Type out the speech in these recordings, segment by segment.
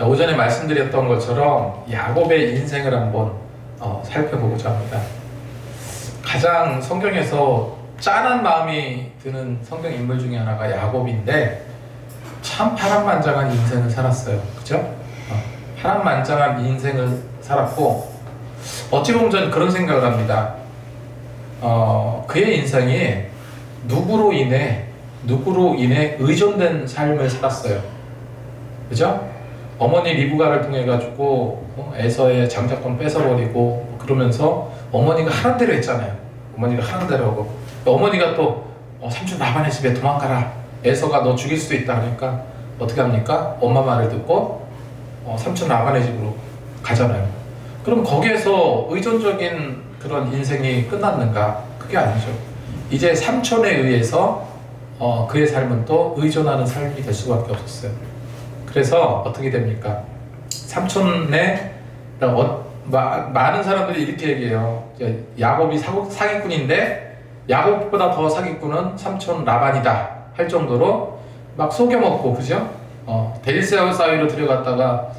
자, 오전에 말씀드렸던 것처럼 야곱의 인생을 한번 살펴보고자 합니다. 가장 성경에서 짠한 마음이 드는 성경 인물 중에 하나가 야곱인데 참 파란만장한 인생을 살았어요. 그죠? 파란만장한 인생을 살았고 어찌 보면 저는 그런 생각을 합니다. 그의 인생이 누구로 인해 의존된 삶을 살았어요. 그죠? 어머니 리브가를 통해 가지고 에서의 장자권 뺏어버리고 그러면서 어머니가 하는 대로 했잖아요. 어머니가 하는 대로 하고 어머니가 또 삼촌 라반의 집에 도망가라. 에서가 너 죽일 수도 있다 그러니까 어떻게 합니까? 엄마 말을 듣고 삼촌 라반의 집으로 가잖아요. 그럼 거기에서 의존적인 그런 인생이 끝났는가? 그게 아니죠. 이제 삼촌에 의해서 그의 삶은 또 의존하는 삶이 될 수밖에 없었어요. 그래서 어떻게 됩니까? 삼촌의 많은 사람들이 이렇게 얘기해요. 야곱이 사기꾼인데 야곱보다 더 사기꾼은 삼촌 라반이다 할 정도로 막 속여먹고, 그죠? 데리스하고 사이로 들여갔다가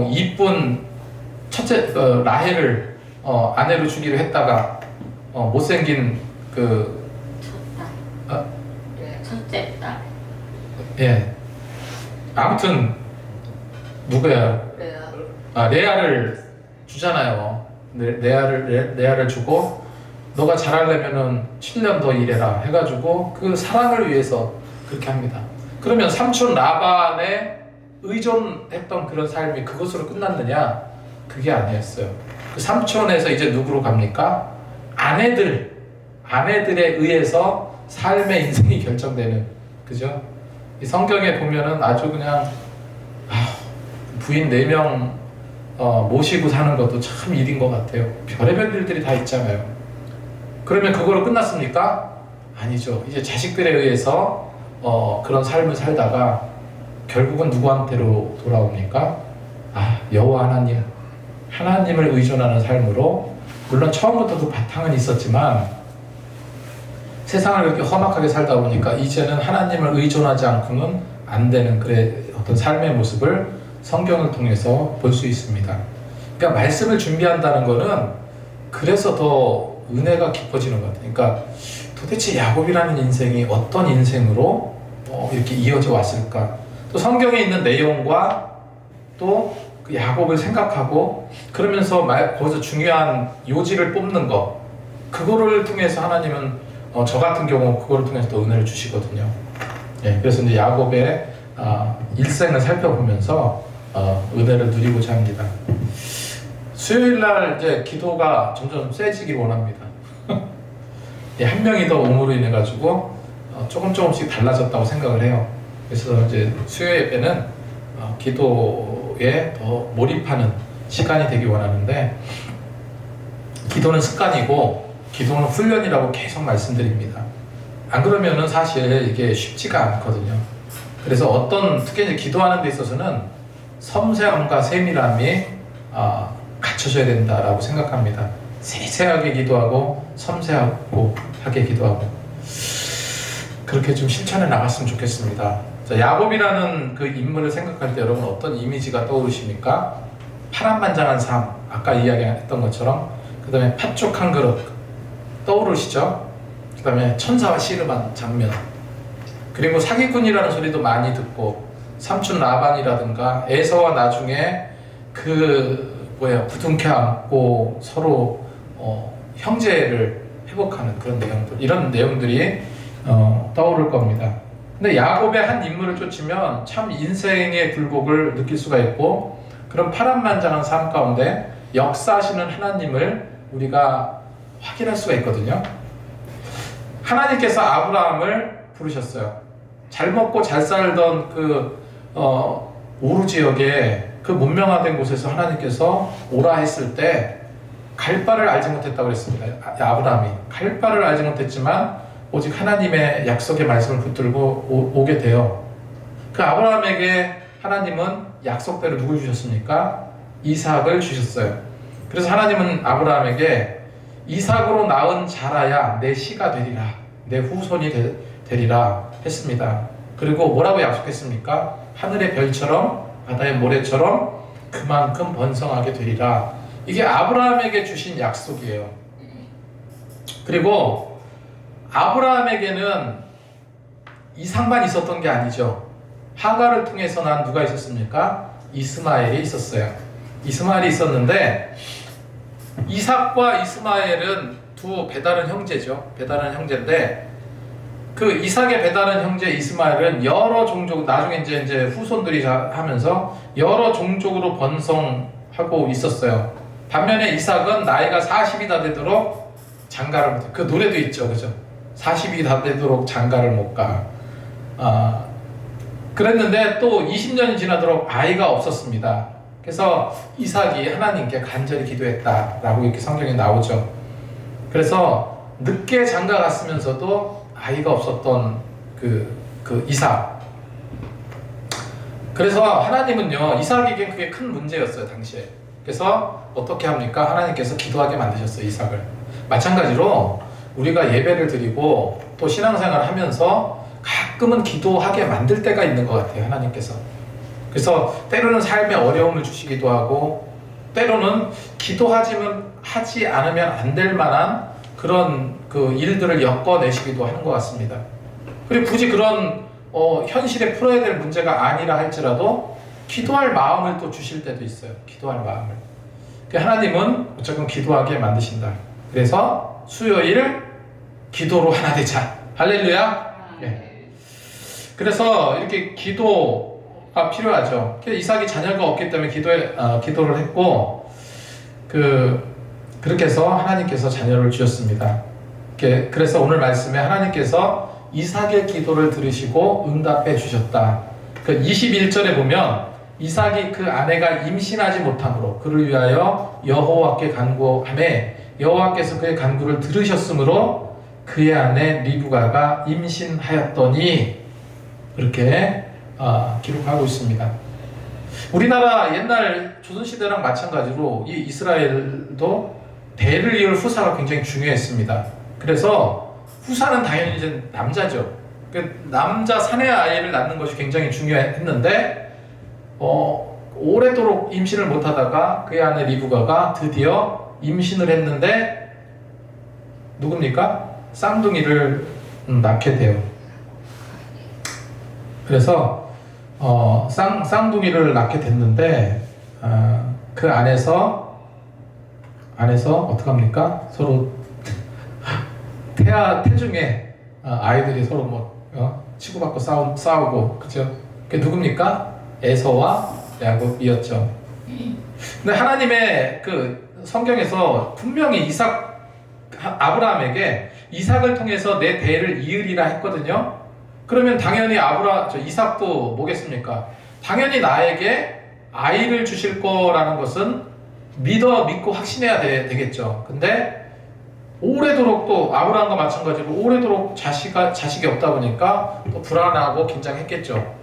이쁜 첫째 라헬을 아내로 주기로 했다가 못생긴 첫째 딸. 예. 아무튼 누구야? 레아를 주잖아요. 레아를 주고 너가 잘하려면은 7년 더 일해라 해가지고 그 사랑을 위해서 그렇게 합니다. 그러면 삼촌 라반에 의존했던 그런 삶이 그것으로 끝났느냐? 그게 아니었어요. 그 삼촌에서 이제 누구로 갑니까? 아내들에 의해서 삶의 인생이 결정되는, 그죠? 이 성경에 보면은 아주 그냥 부인 4명 모시고 사는 것도 참 일인 것 같아요. 별의별 일들이 다 있잖아요. 그러면 그거로 끝났습니까? 아니죠. 이제 자식들에 의해서 그런 삶을 살다가 결국은 누구한테로 돌아옵니까? 여호와 하나님을 의존하는 삶으로, 물론 처음부터 그 바탕은 있었지만 세상을 그렇게 험악하게 살다 보니까 이제는 하나님을 의존하지 않고는 안 되는 어떤 삶의 모습을 성경을 통해서 볼 수 있습니다. 그러니까 말씀을 준비한다는 거는 그래서 더 은혜가 깊어지는 것 같아요. 그러니까 도대체 야곱이라는 인생이 어떤 인생으로 이렇게 이어져 왔을까? 또 성경에 있는 내용과 또 그 야곱을 생각하고 그러면서 거기서 중요한 요지를 뽑는 거, 그거를 통해서 하나님은 저 같은 경우 그거를 통해서 또 은혜를 주시거든요. 예, 그래서 이제 야곱의 일생을 살펴보면서 은혜를 누리고자 합니다. 수요일 날 이제 기도가 점점 세지길 원합니다. 예, 한 명이 더 옴으로 인해 가지고 조금씩 달라졌다고 생각을 해요. 그래서 이제 수요 예배는 기도에 더 몰입하는 시간이 되길 원하는데, 기도는 습관이고 기도는 훈련이라고 계속 말씀드립니다. 안 그러면은 사실 이게 쉽지가 않거든요. 그래서 특히 이제 기도하는 데 있어서는 섬세함과 세밀함이 갖춰져야 된다라고 생각합니다. 세세하게 기도하고 섬세하게 기도하고 그렇게 좀 실천해 나갔으면 좋겠습니다. 자, 야곱이라는 그 인물을 생각할 때 여러분 어떤 이미지가 떠오르십니까? 파란만장한 삶, 아까 이야기했던 것처럼, 그 다음에 팥죽 한 그릇 떠오르시죠? 그 다음에 천사와 씨름한 장면, 그리고 사기꾼이라는 소리도 많이 듣고 삼촌 라반이라든가 에서와 나중에 부둥켜 안고 서로 형제를 회복하는 그런 내용들, 이런 내용들이 떠오를 겁니다. 근데 야곱의 한 인물을 쫓으면 참 인생의 굴곡을 느낄 수가 있고, 그런 파란만장한 삶 가운데 역사하시는 하나님을 우리가 확인할 수가 있거든요. 하나님께서 아브라함을 부르셨어요. 잘 먹고 잘 살던 우르 지역에 그 문명화된 곳에서 하나님께서 오라 했을 때 갈 바를 알지 못했다고 그랬습니다. 아브라함이 갈 바를 알지 못했지만 오직 하나님의 약속의 말씀을 붙들고 오게 돼요. 그 아브라함에게 하나님은 약속대로 누굴 주셨습니까? 이삭을 주셨어요. 그래서 하나님은 아브라함에게 이삭으로 낳은 자라야 내 씨가 되리라, 내 후손이 되리라 했습니다. 그리고 뭐라고 약속했습니까? 하늘의 별처럼 바다의 모래처럼 그만큼 번성하게 되리라. 이게 아브라함에게 주신 약속이에요. 그리고 아브라함에게는 이삭만 있었던 게 아니죠. 하갈을 통해서 난 누가 있었습니까? 이스마엘이 있었어요. 이스마엘이 있었는데 이삭과 이스마엘은 두 배다른 형제죠. 배다른 형제인데 그 이삭의 배다른 형제 이스마엘은 여러 종족, 나중에 이제 후손들이 하면서 여러 종족으로 번성하고 있었어요. 반면에 이삭은 나이가 40이 다 되도록 장가를 못 가. 그 노래도 있죠, 그죠? 40이 다 되도록 장가를 못 가. 그랬는데 또 20년이 지나도록 아이가 없었습니다. 그래서 이삭이 하나님께 간절히 기도했다라고 이렇게 성경에 나오죠. 그래서 늦게 장가 갔으면서도 아이가 없었던 그 이삭. 그래서 하나님은요, 이삭에게 그게 큰 문제였어요, 당시에. 그래서 어떻게 합니까? 하나님께서 기도하게 만드셨어요, 이삭을. 마찬가지로 우리가 예배를 드리고 또 신앙생활을 하면서 가끔은 기도하게 만들 때가 있는 것 같아요, 하나님께서. 그래서 때로는 삶에 어려움을 주시기도 하고 때로는 하지 않으면 안 될 만한 그런 그 일들을 엮어내시기도 하는 것 같습니다. 그리고 굳이 그런 현실에 풀어야 될 문제가 아니라 할지라도 기도할 마음을 또 주실 때도 있어요. 기도할 마음을. 하나님은 무조건 기도하게 만드신다. 그래서 수요일 기도로 하나 되자. 할렐루야. 네. 그래서 이렇게 기도가 필요하죠. 이삭이 자녀가 없기 때문에 기도를 했고 그렇게 해서 하나님께서 자녀를 주셨습니다. 그래서 오늘 말씀에 하나님께서 이삭의 기도를 들으시고 응답해 주셨다. 21절에 보면 이삭이 그 아내가 임신하지 못함으로 그를 위하여 여호와께 간구하매 여호와께서 그의 간구를 들으셨으므로 그의 아내 리브가가 임신하였더니 이렇게 기록하고 있습니다. 우리나라 옛날 조선시대랑 마찬가지로 이 이스라엘도 대를 이을 후사가 굉장히 중요했습니다. 그래서 후사는 당연히 이제 남자죠. 남자 사내 아이를 낳는 것이 굉장히 중요했는데 오래도록 임신을 못하다가 그의 아내 리브가가 드디어 임신을 했는데 누굽니까? 쌍둥이를 낳게 돼요. 그래서 쌍둥이를 낳게 됐는데 그 안에서 어떡합니까? 서로 태중에 아이들이 서로 치고받고 싸우고 그죠? 그게 누굽니까? 에서와 야곱이었죠. 근데 하나님의 그 성경에서 분명히 아브라함에게 이삭을 통해서 내 대를 이으리라 했거든요. 그러면 당연히 이삭도 뭐겠습니까? 당연히 나에게 아이를 주실 거라는 것은 믿고 확신해야 되겠죠. 근데 오래도록 또 아브라함과 마찬가지로 오래도록 자식이 없다 보니까 또 불안하고 긴장했겠죠.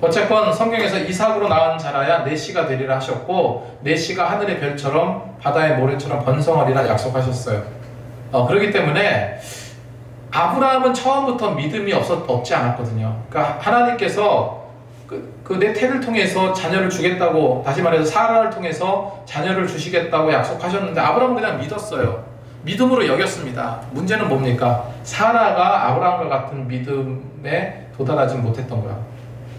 어쨌건 성경에서 이삭으로 낳은 자라야 내 씨가 되리라 하셨고 내 씨가 하늘의 별처럼 바다의 모래처럼 번성하리라 약속하셨어요. 그렇기 때문에 아브라함은 처음부터 믿음이 없지 않았거든요. 그러니까 하나님께서 내 태를 통해서 자녀를 주겠다고, 다시 말해서 사라를 통해서 자녀를 주시겠다고 약속하셨는데 아브라함은 그냥 믿었어요. 믿음으로 여겼습니다. 문제는 뭡니까? 사라가 아브라함과 같은 믿음에 도달하지 못했던 거야.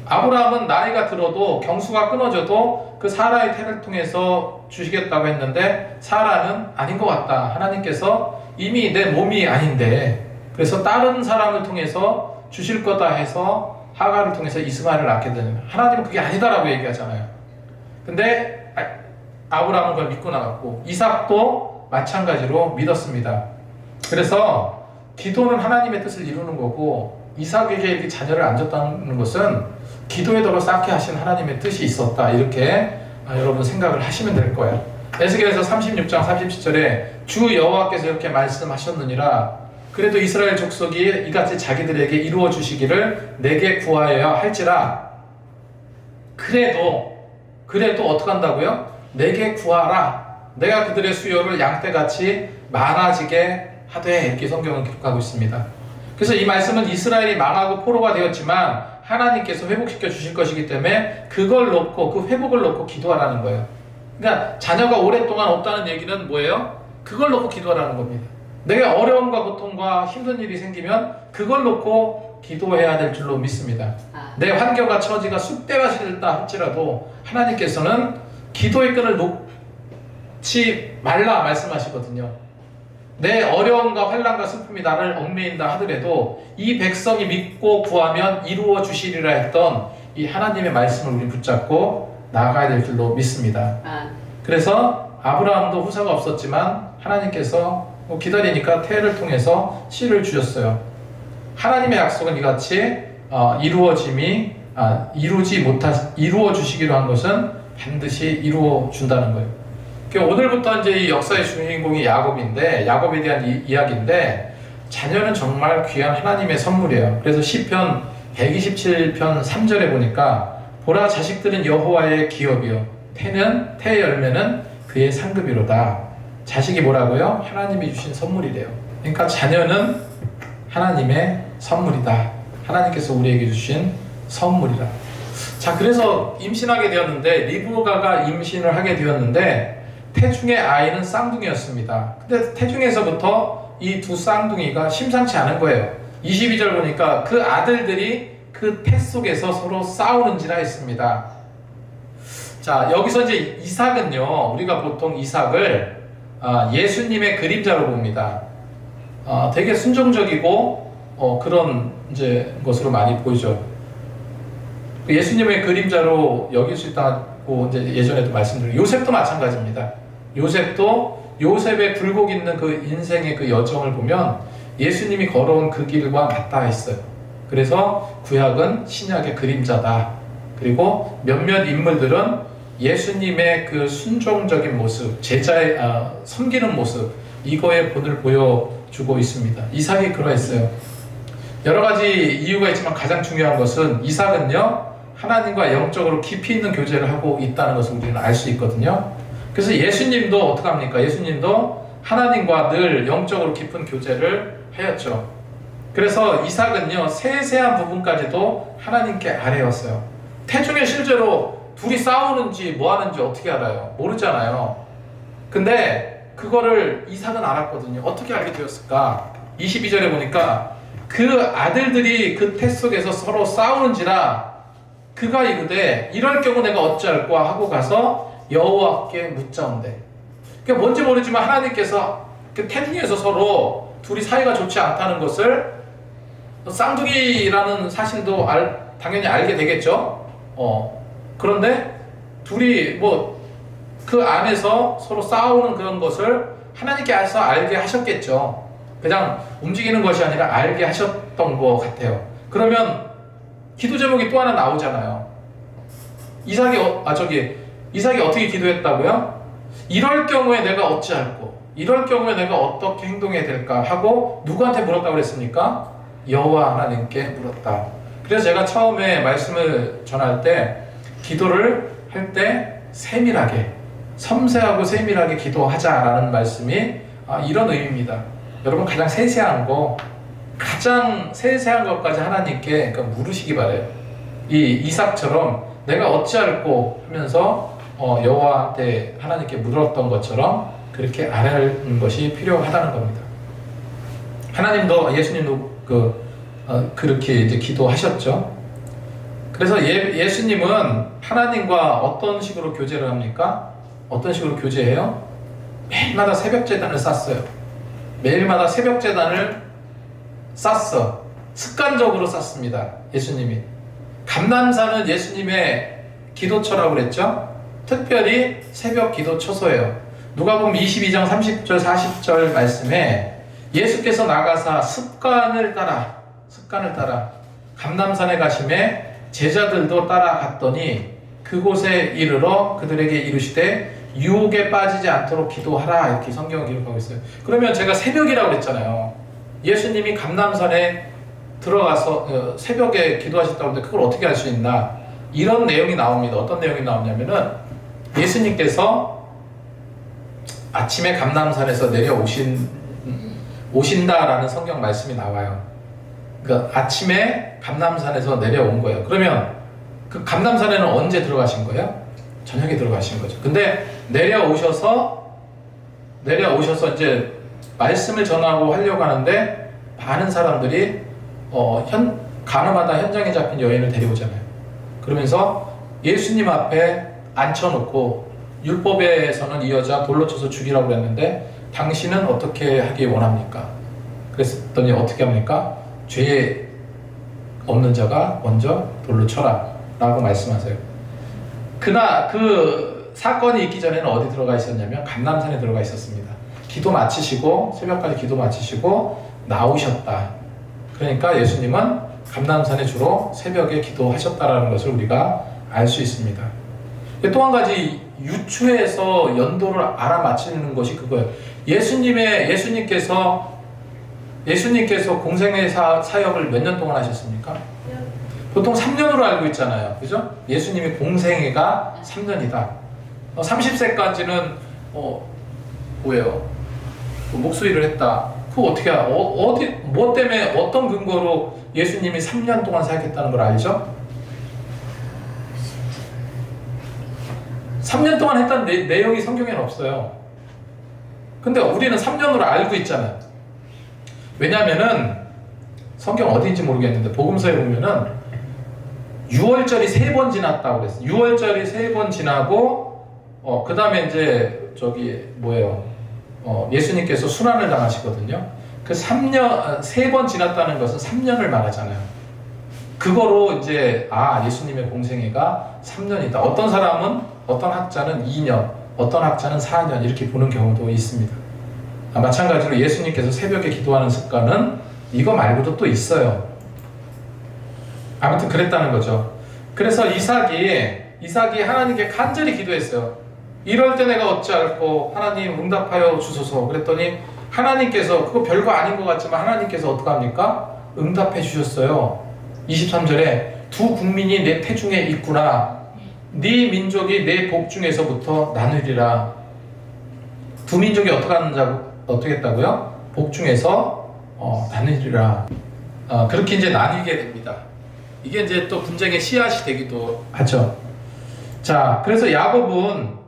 아브라함은 나이가 들어도 경수가 끊어져도 그 사라의 태를 통해서 주시겠다고 했는데 사라는 아닌 것 같다. 하나님께서 이미 내 몸이 아닌데 그래서 다른 사람을 통해서 주실 거다 해서 하갈을 통해서 이스마엘을 낳게 되는, 하나님은 그게 아니다라고 얘기하잖아요. 근데 아브라함은 그걸 믿고 나갔고 이삭도 마찬가지로 믿었습니다. 그래서 기도는 하나님의 뜻을 이루는 거고 이삭에게 이렇게 자녀를 안 줬다는 것은 기도에 더 쌓게 하신 하나님의 뜻이 있었다. 이렇게 여러분 생각을 하시면 될 거예요. 에스겔에서 36장 37절에 주 여호와께서 이렇게 말씀하셨느니라 그래도 이스라엘 족속이 이같이 자기들에게 이루어 주시기를 내게 구하여야 할지라 그래도 어떻게 한다고요? 내게 구하라. 내가 그들의 수요를 양떼같이 많아지게 하되 이렇게 성경은 기록하고 있습니다. 그래서 이 말씀은 이스라엘이 망하고 포로가 되었지만 하나님께서 회복시켜 주실 것이기 때문에 그걸 놓고 그 회복을 놓고 기도하라는 거예요. 그러니까 자녀가 오랫동안 없다는 얘기는 뭐예요? 그걸 놓고 기도하라는 겁니다. 내가 어려움과 고통과 힘든 일이 생기면 그걸 놓고 기도해야 될 줄로 믿습니다. 내 환경과 처지가 쑥대밭이 됐다 할지라도 하나님께서는 기도의 끈을 놓지 말라 말씀하시거든요. 내 어려움과 환난과 슬픔이 나를 얽매인다 하더라도 이 백성이 믿고 구하면 이루어 주시리라 했던 이 하나님의 말씀을 우리 붙잡고 나아가야 될 줄로 믿습니다. 그래서 아브라함도 후사가 없었지만 하나님께서 기다리니까 태를 통해서 씨를 주셨어요. 하나님의 약속은 이같이 이루어 주시기로 한 것은 반드시 이루어 준다는 거예요. 오늘부터 이제 이 역사의 주인공이 야곱인데, 야곱에 대한 이야기인데, 자녀는 정말 귀한 하나님의 선물이에요. 그래서 시편 127편 3절에 보니까 보라 자식들은 여호와의 기업이요 태의 열매는 그의 상급이로다. 자식이 뭐라고요? 하나님이 주신 선물이래요. 그러니까 자녀는 하나님의 선물이다. 하나님께서 우리에게 주신 선물이라. 자, 그래서 임신하게 되었는데, 리브가가 임신을 하게 되었는데 태중의 아이는 쌍둥이였습니다. 근데 태중에서부터 이 두 쌍둥이가 심상치 않은 거예요. 22절 보니까 그 아들들이 그 태 속에서 서로 싸우는지라 했습니다. 자, 여기서 이제 이삭은요, 우리가 보통 이삭을 예수님의 그림자로 봅니다. 되게 순종적이고 그런 이제 것으로 많이 보이죠. 예수님의 그림자로 여길 수 있다고 이제 예전에도 말씀드린 요셉도 마찬가지입니다. 요셉도 요셉의 굴곡 있는 그 인생의 그 여정을 보면 예수님이 걸어온 그 길과 맞닿아 있어요. 그래서 구약은 신약의 그림자다. 그리고 몇몇 인물들은 예수님의 그 순종적인 모습, 제자의 섬기는 모습, 이거의 본을 보여주고 있습니다. 이삭이 그러했어요. 여러 가지 이유가 있지만 가장 중요한 것은 이삭은요, 하나님과 영적으로 깊이 있는 교제를 하고 있다는 것을 우리는 알 수 있거든요. 그래서 예수님도 어떻게 합니까? 예수님도 하나님과 늘 영적으로 깊은 교제를 하였죠. 그래서 이삭은요, 세세한 부분까지도 하나님께 아뢰었어요. 태중에 실제로 둘이 싸우는지 뭐 하는지 어떻게 알아요? 모르잖아요. 근데 그거를 이삭은 알았거든요. 어떻게 알게 되었을까? 22절에 보니까 그 아들들이 그 태 속에서 서로 싸우는지라 그가 이르되 이럴 경우 내가 어찌할꼬 하고 가서 여호와께 묻자온대. 그러니까 뭔지 모르지만 하나님께서 그 태중에서 서로 둘이 사이가 좋지 않다는 것을 쌍둥이라는 사실도 당연히 알게 되겠죠. 그런데 둘이 뭐 그 안에서 서로 싸우는 그런 것을 하나님께서 알게 하셨겠죠. 그냥 움직이는 것이 아니라 알게 하셨던 것 같아요. 그러면 기도 제목이 또 하나 나오잖아요. 이삭이 어떻게 기도했다고요? 이럴 경우에 내가 어찌할꼬? 이럴 경우에 내가 어떻게 행동해야 될까? 하고 누구한테 물었다고 그랬습니까? 여호와 하나님께 물었다. 그래서 제가 처음에 말씀을 전할 때 기도를 할 때 세밀하게, 섬세하고 세밀하게 기도하자라는 말씀이 이런 의미입니다. 여러분 가장 세세한 것까지 하나님께 물으시기 바래요. 이 이삭처럼 내가 어찌할꼬 하면서 여호와한테 하나님께 물었던 것처럼 그렇게 아뢰는 것이 필요하다는 겁니다. 하나님도 예수님도 그렇게 이제 기도하셨죠. 그래서 예수님은 하나님과 어떤 식으로 교제를 합니까? 어떤 식으로 교제해요? 매일마다 새벽 제단을 쌌어요. 매일마다 새벽 제단을 쌌어. 습관적으로 쌌습니다. 예수님이. 감람산은 예수님의 기도처라고 그랬죠? 특별히 새벽 기도 처소예요. 누가복음 22장 30절 40절 말씀에 예수께서 나가사 습관을 따라 감람산에 가심에 제자들도 따라갔더니 그곳에 이르러 그들에게 이르시되 유혹에 빠지지 않도록 기도하라, 이렇게 성경을 기록하고 있어요. 그러면 제가 새벽이라고 그랬잖아요. 예수님이 감람산에 들어가서 새벽에 기도하셨다고 하는데 그걸 어떻게 할 수 있나? 이런 내용이 나옵니다. 어떤 내용이 나오냐면은 예수님께서 아침에 감람산에서 오신다라는 성경 말씀이 나와요. 그러니까 아침에 감람산에서 내려온 거예요. 그러면 그 감람산에는 언제 들어가신 거예요? 저녁에 들어가신 거죠. 근데 내려오셔서 이제 말씀을 전하고 하려고 하는데 많은 사람들이 가늠하다 현장에 잡힌 여인을 데려오잖아요. 그러면서 예수님 앞에 앉혀놓고 율법에서는 이 여자 돌로 쳐서 죽이라고 그랬는데 당신은 어떻게 하기 원합니까? 그랬더니 어떻게 합니까? 죄 없는 자가 먼저 돌로 쳐라 라고 말씀하세요. 그 사건이 있기 전에는 어디 들어가 있었냐면 감람산에 들어가 있었습니다. 기도 마치시고 새벽까지 기도 마치시고 나오셨다. 그러니까 예수님은 감람산에 주로 새벽에 기도하셨다라는 것을 우리가 알 수 있습니다. 또 한 가지 유추해서 연도를 알아맞히는 것이 그거예요. 예수님께서 공생의 사역을 몇 년 동안 하셨습니까? 보통 3년으로 알고 있잖아요. 그죠? 예수님이 공생애가 3년이다. 30세까지는 뭐예요? 목수일을 했다. 그거 어떻게 뭐 때문에 어떤 근거로 예수님이 3년 동안 사역했다는 걸 알죠? 3년 동안 했다는 내용이 성경에는 없어요. 근데 우리는 3년으로 알고 있잖아요. 왜냐면은 성경 어디인지 모르겠는데 복음서에 보면은 6월절이 3번 지났다고 그랬어요. 6월절이 3번 지나고 그 다음에 이제 예수님께서 순환을 당하시거든요. 그 3번 지났다는 것은 3년을 말하잖아요. 그거로 이제 예수님의 공생애가 3년이다. 어떤 학자는 2년, 어떤 학자는 4년 이렇게 보는 경우도 있습니다. 마찬가지로 예수님께서 새벽에 기도하는 습관은 이거 말고도 또 있어요. 아무튼 그랬다는 거죠. 그래서 이삭이 하나님께 간절히 기도했어요. 이럴 때 내가 어찌할꼬 하나님 응답하여 주소서. 그랬더니 하나님께서 그거 별거 아닌 것 같지만 하나님께서 어떡합니까? 응답해 주셨어요. 23절에 두 국민이 내 태중에 있구나. 네 민족이 내 복 중에서부터 나누리라. 두 민족이 어떻게 했다고요? 복 중에서 나누리라. 그렇게 이제 나뉘게 됩니다. 이게 이제 또 분쟁의 씨앗이 되기도 하죠. 자, 그래서 야곱은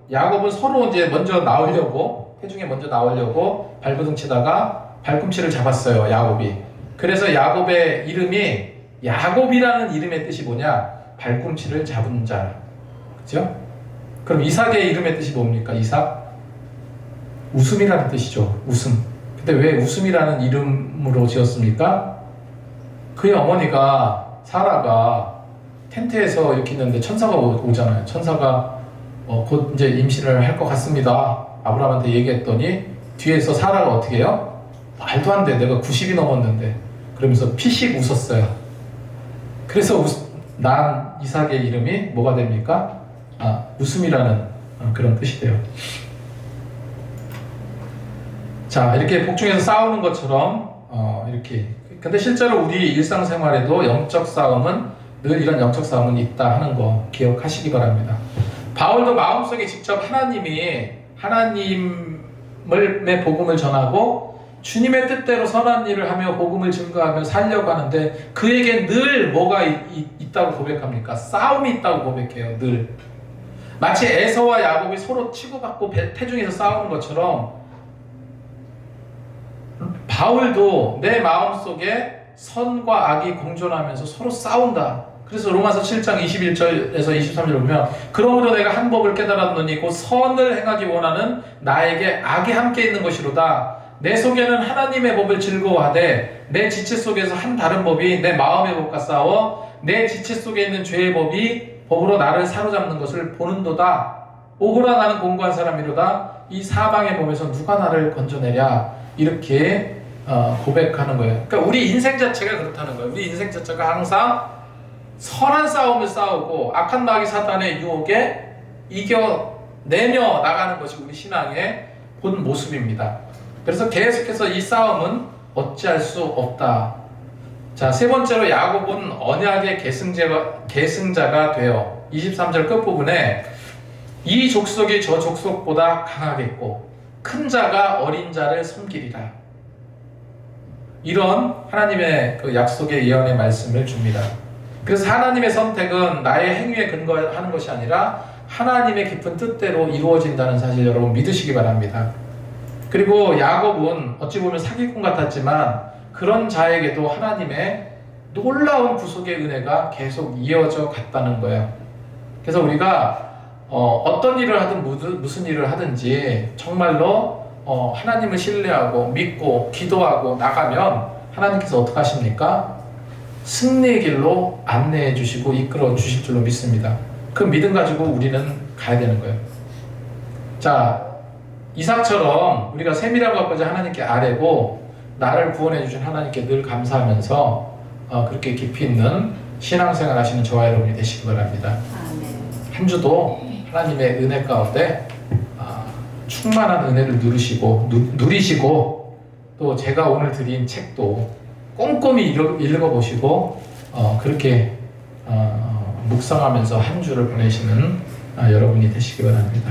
서로 이제 먼저 나오려고, 태중에 먼저 나오려고 발버둥 치다가 발꿈치를 잡았어요, 야곱이. 그래서 야곱의 이름이, 야곱이라는 이름의 뜻이 뭐냐? 발꿈치를 잡은 자. 그죠? 그럼 이삭의 이름의 뜻이 뭡니까? 이삭? 웃음이라는 뜻이죠. 웃음. 근데 왜 웃음이라는 이름으로 지었습니까? 그의 어머니가 사라가 텐트에서 이렇게 있는데 천사가 오잖아요. 천사가 곧 이제 임신을 할 것 같습니다. 아브라함한테 얘기했더니 뒤에서 사라가 어떻게 해요? 말도 안 돼. 내가 90이 넘었는데. 그러면서 피식 웃었어요. 그래서 난 이삭의 이름이 뭐가 됩니까? 웃음이라는 그런 뜻이 돼요. 자, 이렇게 복중에서 싸우는 것처럼 이렇게. 근데 실제로 우리 일상생활에도 영적 싸움은 늘 이런 영적 싸움은 있다 하는 거 기억하시기 바랍니다. 바울도 마음속에 직접 하나님의 복음을 전하고 주님의 뜻대로 선한 일을 하며 복음을 증거하며 살려고 하는데 그에게 늘 뭐가 있다고 고백합니까? 싸움이 있다고 고백해요. 늘. 마치 에서와 야곱이 서로 치고받고 태중에서 싸우는 것처럼 바울도 내 마음속에 선과 악이 공존하면서 서로 싸운다. 그래서 로마서 7장 21절에서 23절 보면 그러므로 내가 한 법을 깨달았노니 곧 선을 행하기 원하는 나에게 악이 함께 있는 것이로다. 내 속에는 하나님의 법을 즐거워하되 내 지체 속에서 한 다른 법이 내 마음의 법과 싸워 내 지체 속에 있는 죄의 법으로 나를 사로잡는 것을 보는도다. 오호라 나는 공고한 사람이로다. 이 사방의 법에서 누가 나를 건져내랴. 이렇게 고백하는 거예요. 그러니까 우리 인생 자체가 그렇다는 거예요. 우리 인생 자체가 항상 선한 싸움을 싸우고 악한 마귀 사탄의 유혹에 이겨내며 나가는 것이 우리 신앙의 본 모습입니다. 그래서 계속해서 이 싸움은 어찌할 수 없다. 자, 세 번째로 야곱은 언약의 계승자가 되어 23절 끝부분에 이 족속이 저 족속보다 강하겠고 큰 자가 어린 자를 섬기리라. 이런 하나님의 그 약속의 예언의 말씀을 줍니다. 그래서 하나님의 선택은 나의 행위에 근거하는 것이 아니라 하나님의 깊은 뜻대로 이루어진다는 사실 여러분 믿으시기 바랍니다. 그리고 야곱은 어찌 보면 사기꾼 같았지만 그런 자에게도 하나님의 놀라운 구속의 은혜가 계속 이어져 갔다는 거예요. 그래서 우리가 어떤 일을 하든 무슨 일을 하든지 정말로 하나님을 신뢰하고 믿고 기도하고 나가면 하나님께서 어떻게 하십니까? 승리의 길로 안내해 주시고 이끌어 주실 줄로 믿습니다. 그 믿음 가지고 우리는 가야 되는 거예요. 자, 이삭처럼 우리가 세밀한 것까지 하나님께 아뢰고 나를 구원해 주신 하나님께 늘 감사하면서 그렇게 깊이 있는 신앙생활 하시는 저와 여러분이 되시기 바랍니다. 아멘. 한 주도 하나님의 은혜 가운데 충만한 은혜를 누리시고 또 제가 오늘 드린 책도 꼼꼼히 읽어보시고 그렇게 묵상하면서 한 주를 보내시는 여러분이 되시기 바랍니다.